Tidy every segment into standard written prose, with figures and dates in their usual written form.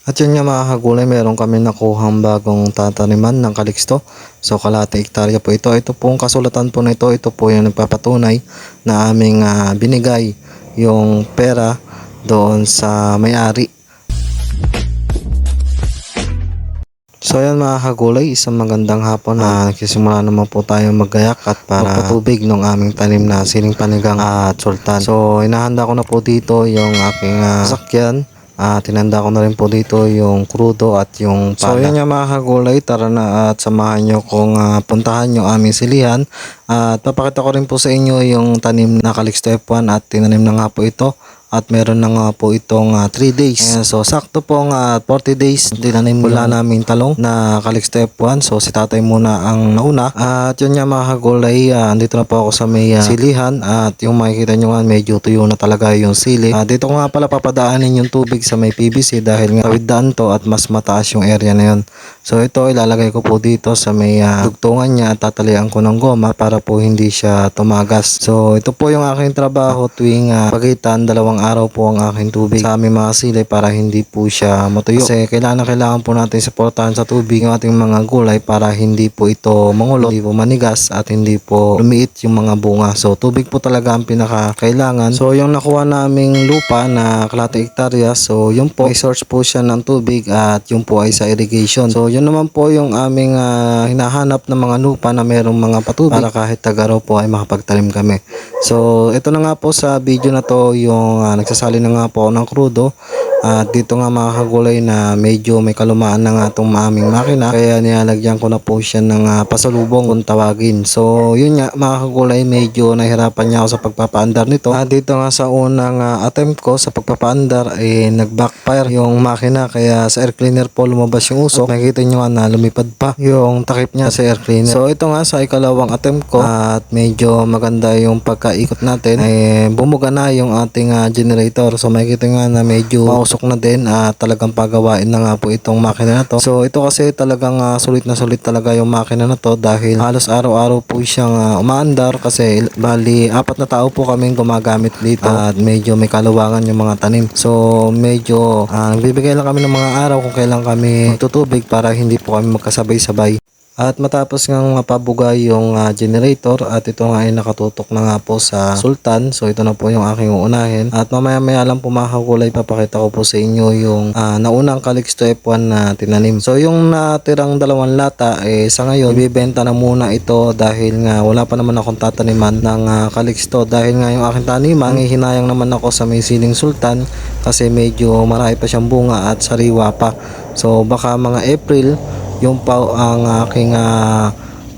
At yun nga mga kagulay, meron kami nakuhang bagong tataniman ng kaliksto. So kalahati hektarya po ito. Ito pong kasulatan po nito, ito po yung nagpapatunay na aming binigay yung pera doon sa may-ari. So ayan mga kagulay, isang magandang hapon na nagsisimula naman po tayo maggayak at para magpatubig ng aming tanim na siling panigang at sultan. So inahanda ko na po dito yung aking sasakyan. Tinanda ko na rin po dito yung krudo at yung pala. So yun nga mga kagulay, tara na at samahan nyo kung puntahan yung aming silihan. At papakita ko rin po sa inyo yung tanim na Calixto F1 at tinanim na nga po ito. At meron na nga po itong 3 days. Ayan, so sakto pong 40 days tinanim mula namin talong na Calixto F1. So si tatay muna ang nauna. At yun nga mga kagulay, andito na po ako sa may silihan. At yung makikita nyo nga medyo tuyo na talaga yung sili. Dito ko nga pala papadaanin yung tubig sa may PVC dahil nga tawid daan to at mas mataas yung area na yun. So ito ilalagay ko po dito sa may dugtungan niya at tatalian ko ng goma para po hindi siya tumagas. So ito po yung aking trabaho tuwing pagitan dalawang araw po ang aking tubig sa aming mga sili para hindi po siya matuyo. Kasi kailangan po natin suportahan sa tubig yung ating mga gulay para hindi po ito mangulo, hindi po manigas at hindi po lumiit yung mga bunga. So tubig po talaga ang pinakakailangan. So yung nakuha naming lupa na kalahati hektarya, so yun po may source po siya ng tubig at yun po ay sa irrigation. So yun naman po yung aming hinahanap na mga lupa na merong mga patubig para kahit tagaraw po ay makapagtanim kami. So ito na nga po sa video na to yung nagsasali na nga po ako ng krudo. At dito nga mga kagulay na medyo may kalumaan na nga itong aming makina kaya nilalagyan ko na po siya ng pasalubong kung tawagin. So yun nga mga kagulay, medyo nahirapan niya ako sa pagpapaandar nito. Dito nga sa unang attempt ko sa pagpapaandar nag-backfire yung makina kaya sa air cleaner po lumabas yung usok. Nakikita nyo nga na lumipad pa yung takip niya sa air cleaner. So ito nga sa ikalawang attempt ko at medyo maganda yung pagkaikot natin bumuga na yung ating generator. So makikita nga na medyo mausok na din at talagang pagawain na nga po itong makina na to. So ito kasi talagang sulit na sulit talaga yung makina na to dahil halos araw-araw po siyang umaandar kasi bali 4 na tao po kaming gumagamit dito at medyo may kaluwangan yung mga tanim. So medyo nagbibigay lang kami ng mga araw kung kailan kami magtutubig para hindi po kami magkasabay-sabay. At matapos nga mapabugay yung generator at ito nga ay nakatutok na nga po sa sultan. So ito na po yung aking uunahin. At mamaya lang po mga kagulay, papakita ko po sa inyo yung naunang Calixto F1 na tinanim. So yung natirang 2 lata sa ngayon ibibenta na muna ito dahil nga wala pa naman akong tataniman ng Calixto. Dahil nga yung aking taniman hinayang naman ako sa may siling sultan kasi medyo marami pa siyang bunga at sariwa pa. So baka mga April yung pa ang aking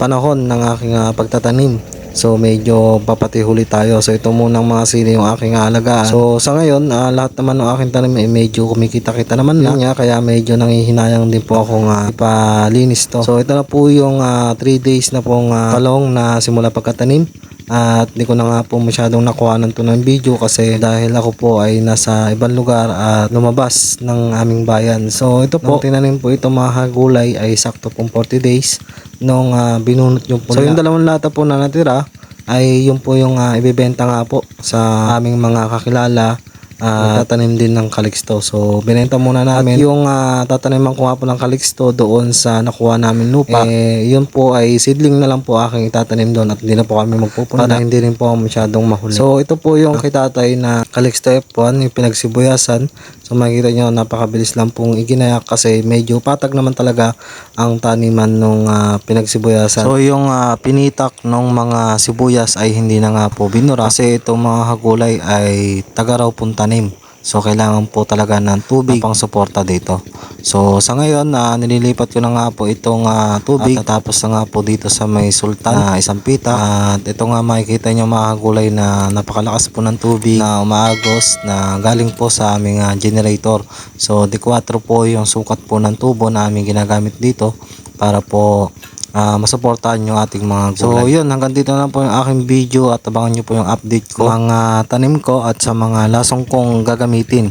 panahon ng aking pagtatanim. So medyo papatihuli tayo. So ito munang mga sili yung aking alagaan. So sa ngayon lahat naman ng aking tanim medyo kumikita-kita naman lang niya kaya medyo nangihinayang din po akong ipalinis to. So ito na po yung 3 days na pong talong na simula pagkatanim. At hindi ko na nga po masyadong nakuhanan to ng video kasi dahil ako po ay nasa ibang lugar at lumabas ng aming bayan. So ito po, tinanim po ito mga kagulay ay sakto pong 40 days nung binunot nyo po. So yung 2 lata po na natira ay yun po yung ibibenta nga po sa aming mga kakilala. Tatanim din ng Calixto. So binenta muna namin. At yung tataniman ko nga po ng Calixto doon sa nakuha namin lupa, yun po ay seedling na lang po aking itatanim doon at hindi na po kami magpupunta para hindi rin po masyadong mahuli. So ito po yung kay tatay na Calixto F1, yung pinagsibuyasan. So makikita nyo napakabilis lang pong iginayak kasi medyo patag naman talaga ang taniman nung pinagsibuyasan. So yung pinitak ng mga sibuyas ay hindi na nga po binura kasi itong mga kagulay ay taga raw pong tanim. So kailangan po talaga ng tubig pang suporta dito. So sa ngayon nililipat ko na nga po itong tubig at natapos na nga po dito sa may sultan na isang pita. At ito nga makikita nyo mga kagulay na napakalakas po ng tubig na umaagos na galing po sa aming generator. So D4 po yung sukat po ng tubo na aming ginagamit dito para po masuportahan yung ating mga gulay. So yun, hanggang dito na po yung aking video at abangan nyo po yung update ko mga tanim ko at sa mga lasong kong gagamitin.